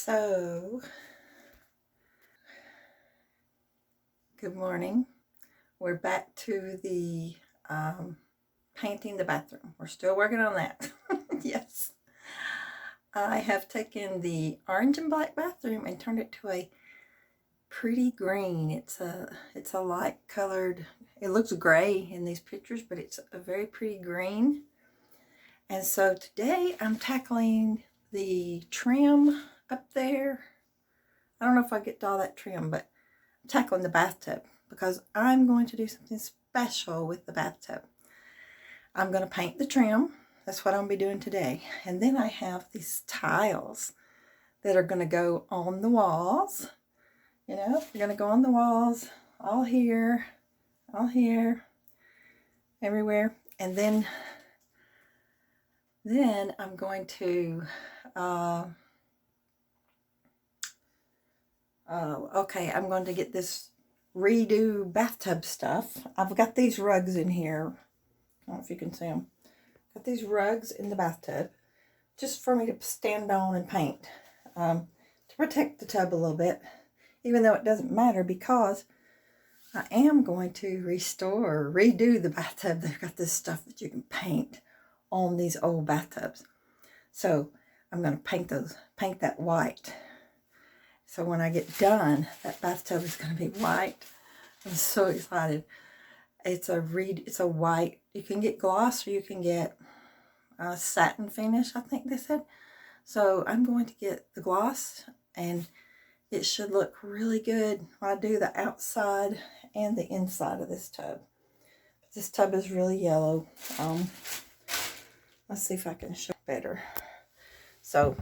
So, good morning. We're back to the painting the bathroom. We're still working on that. Yes. I have taken the orange and black bathroom and turned it to a pretty green. It's a light colored, it looks gray in these pictures, but it's a very pretty green. And so today I'm tackling the trim up there. I don't know if I get to all that trim, but I'm tackling the bathtub because I'm going to do something special with the bathtub. I'm going to paint the trim. That's what I'm going to be doing today. And then I have these tiles that are going to go on the walls. You know, they're going to go on the walls, all here, everywhere. And then I'm going to, I'm going to get this redo bathtub stuff. I've got these rugs in here. I don't know if you can see them. Got these rugs in the bathtub just for me to stand on and paint, to protect the tub a little bit, even though it doesn't matter because I am going to redo the bathtub. They've got this stuff that you can paint on these old bathtubs. So I'm going to paint that white. So when I get done, that bathtub is going to be white. I'm so excited. It's a white. You can get gloss or you can get satin finish, I think they said. So I'm going to get the gloss, and it should look really good when I do the outside and the inside of this tub. This tub is really yellow. Let's see if I can show better. So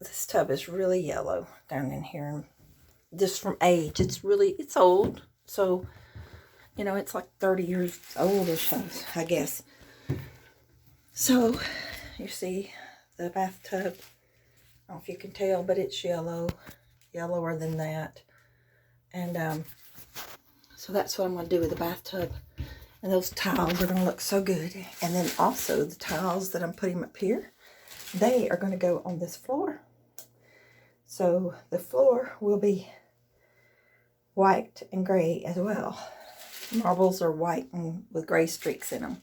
this tub is really yellow down in here, just from age. It's old. So, you know, it's like 30 years old or so, I guess. So, you see the bathtub. I don't know if you can tell, but it's yellower than that. And so that's what I'm going to do with the bathtub. And those tiles are going to look so good. And then also the tiles that I'm putting up here, they are going to go on this floor. So the floor will be white and gray as well. Marbles are white and with gray streaks in them.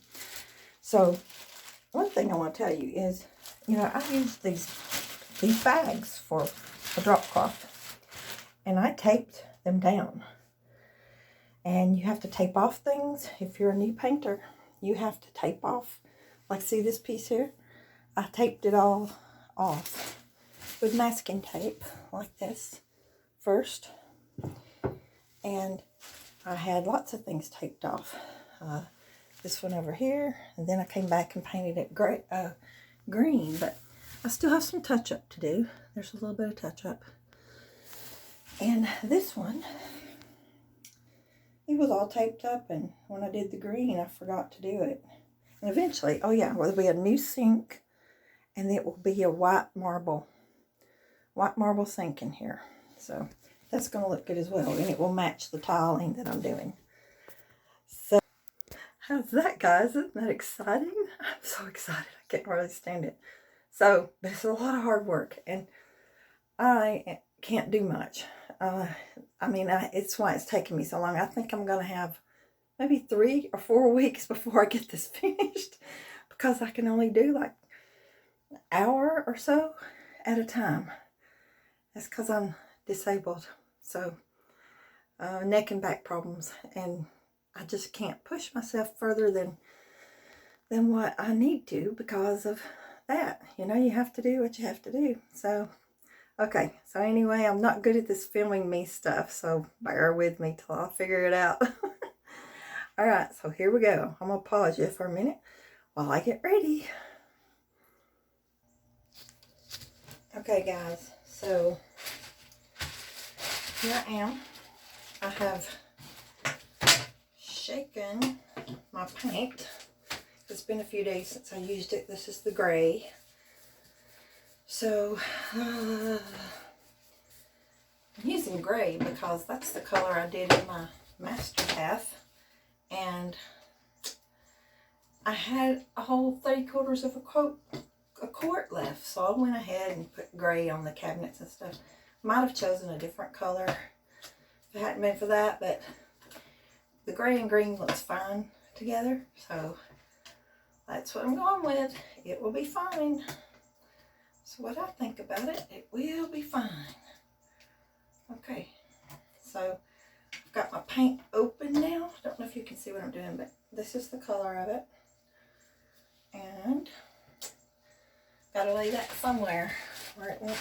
So one thing I want to tell you is, you know, I use these bags for a drop cloth, and I taped them down. And you have to tape off things. If you're a new painter, you have to tape off. Like, see this piece here? I taped it all off with masking tape like this first. And I had lots of things taped off. This one over here. And then I came back and painted it green. But I still have some touch-up to do. There's a little bit of touch-up. And this one, it was all taped up, and when I did the green, I forgot to do it. And eventually, oh yeah, there'll be a new sink, and it will be a white marble sink in here. So that's going to look good as well, and it will match the tiling that I'm doing. So how's that, guys? Isn't that exciting? I'm so excited. I can't really stand it. So, but it's a lot of hard work, and I can't do much. It's why it's taking me so long. I think I'm going to have maybe 3 or 4 weeks before I get this finished, because I can only do like an hour or so at a time. That's because I'm disabled. So, neck and back problems, and I just can't push myself further than what I need to because of that. You know, you have to do what you have to do. So, okay, so anyway, I'm not good at this filming me stuff, so bear with me till I figure it out. Alright, so here we go. I'm going to pause you for a minute while I get ready. Okay, guys, so here I am. I have shaken my paint. It's been a few days since I used it. This is the gray. So, I'm using gray because that's the color I did in my master bath. And I had a whole 3/4 of a a quart left, so I went ahead and put gray on the cabinets and stuff. Might have chosen a different color if it hadn't been for that, but the gray and green looks fine together, so that's what I'm going with. It will be fine. So what I think about it, it will be fine. Okay, so I've got my paint open now. Don't know if you can see what I'm doing, but this is the color of it. And gotta lay that somewhere where it won't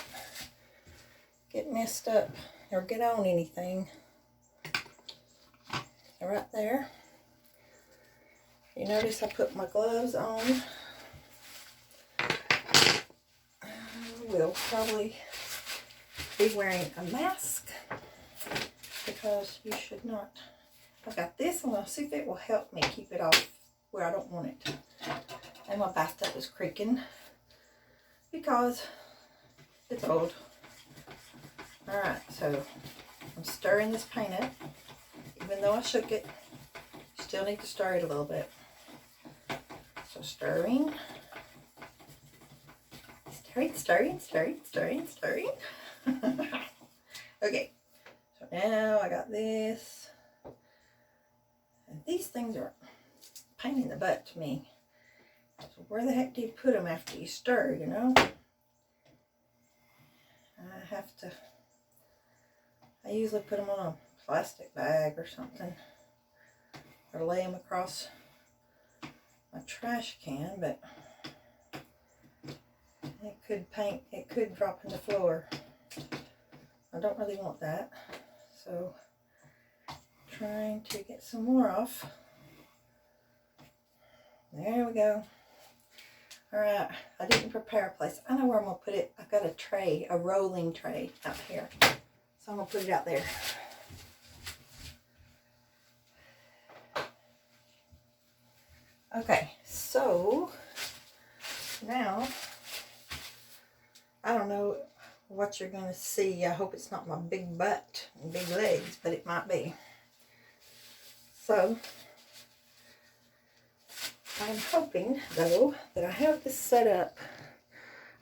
get messed up or get on anything. Right there. You notice I put my gloves on. We'll probably be wearing a mask because you should not. I've got this. I'm going to see if it will help me keep it off where I don't want it to. And my bathtub is creaking because it's old. Alright, so I'm stirring this paint up. Even though I shook it, still need to stir it a little bit. So stirring. Stirring. Okay, so now I got this. And these things are a pain in the butt to me. So where the heck do you put them after you stir, you know? I usually put them on a plastic bag or something. Or lay them across my trash can, but it could drop in the floor. I don't really want that. So trying to get some more off. There we go. Alright, I didn't prepare a place. I know where I'm going to put it. I've got a tray, a rolling tray out here. So I'm going to put it out there. Okay, so now, I don't know what you're going to see. I hope it's not my big butt and big legs, but it might be. So, I'm hoping, though, that I have this set up.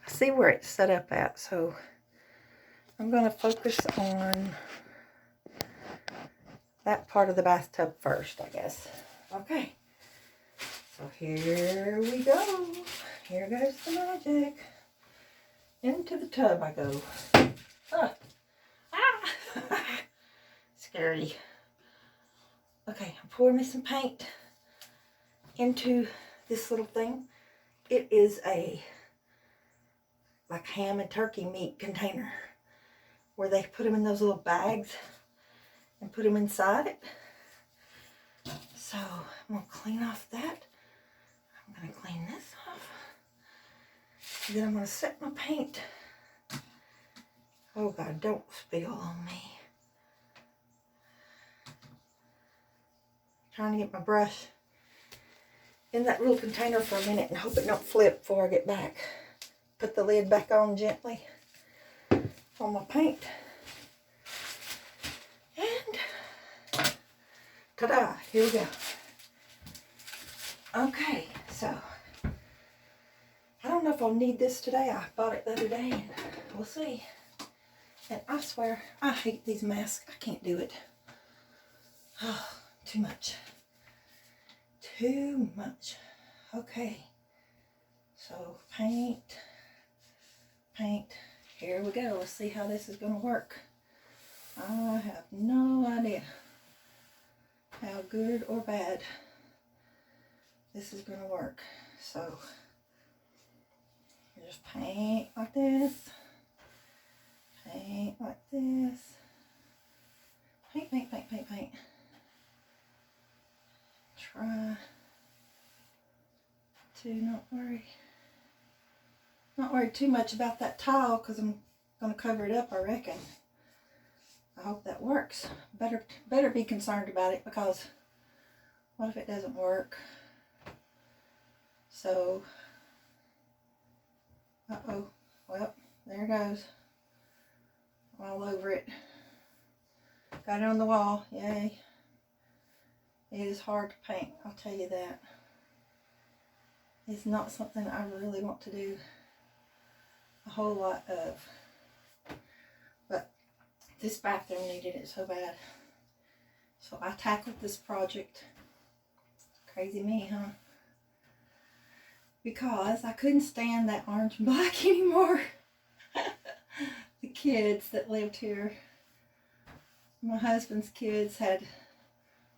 I see where it's set up at, so I'm going to focus on that part of the bathtub first, I guess. Okay. So here we go. Here goes the magic. Into the tub I go. Ah! Scary. Okay, I'm pouring me some paint into this little thing. It is a like ham and turkey meat container where they put them in those little bags and put them inside it. So I'm going to clean off that. I'm going to clean this off. And then I'm going to set my paint. Oh God, don't spill on me. Trying to get my brush in that little container for a minute and hope it don't flip before I get back. Put the lid back on gently on my paint. And ta-da, here we go. Okay, so I don't know if I'll need this today. I bought it the other day and we'll see. And I swear, I hate these masks. I can't do it. Oh, too much. Too much. Okay. So paint. Here we go. Let's see how this is going to work. I have no idea how good or bad this is going to work. So just paint like this. Paint like this. Paint. Try to not worry too much about that tile because I'm going to cover it up, I reckon. I hope that works. Better be concerned about it because what if it doesn't work? So, uh-oh. Well, there it goes. All over it. Got it on the wall. Yay. It is hard to paint, I'll tell you that. It's not something I really want to do. a whole lot of. But this bathroom needed it so bad. So I tackled this project. Crazy me, huh? Because I couldn't stand that orange and black anymore. The kids that lived here, my husband's kids, had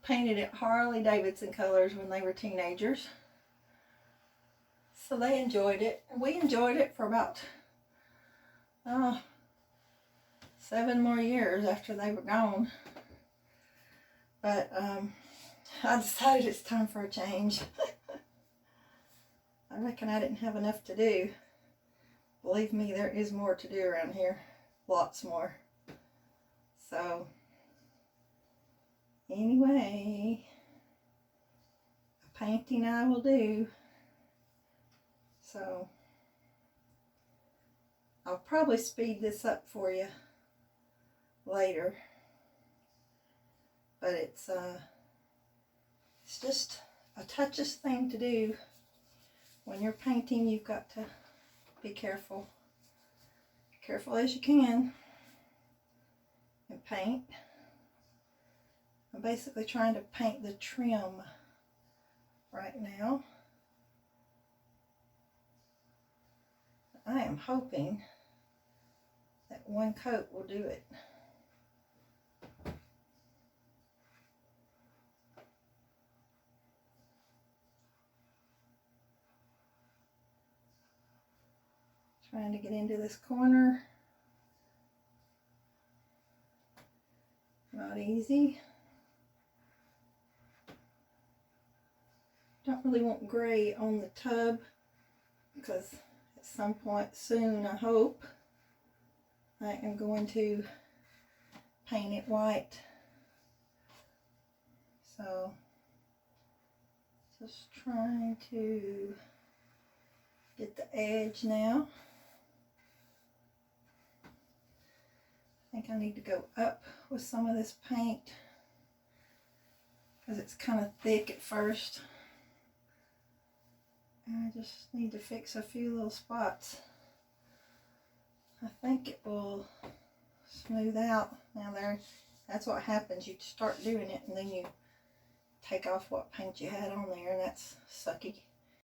painted it Harley Davidson colors when they were teenagers. So they enjoyed it. We enjoyed it for about 7 more years after they were gone. But I decided it's time for a change. I reckon I didn't have enough to do. Believe me, there is more to do around here. Lots more. So, anyway, a painting I will do. So, I'll probably speed this up for you later. But it's just a touchiest thing to do. When you're painting, you've got to be careful. Careful as you can. And paint. I'm basically trying to paint the trim right now. I am hoping that one coat will do it. Trying to get into this corner. Not easy. Don't really want gray on the tub because at some point soon, I hope, I am going to paint it white. So, just trying to get the edge now. I think I need to go up with some of this paint because it's kind of thick at first. And I just need to fix a few little spots. I think it will smooth out. Now that's what happens. You start doing it and then you take off what paint you had on there, and that's sucky.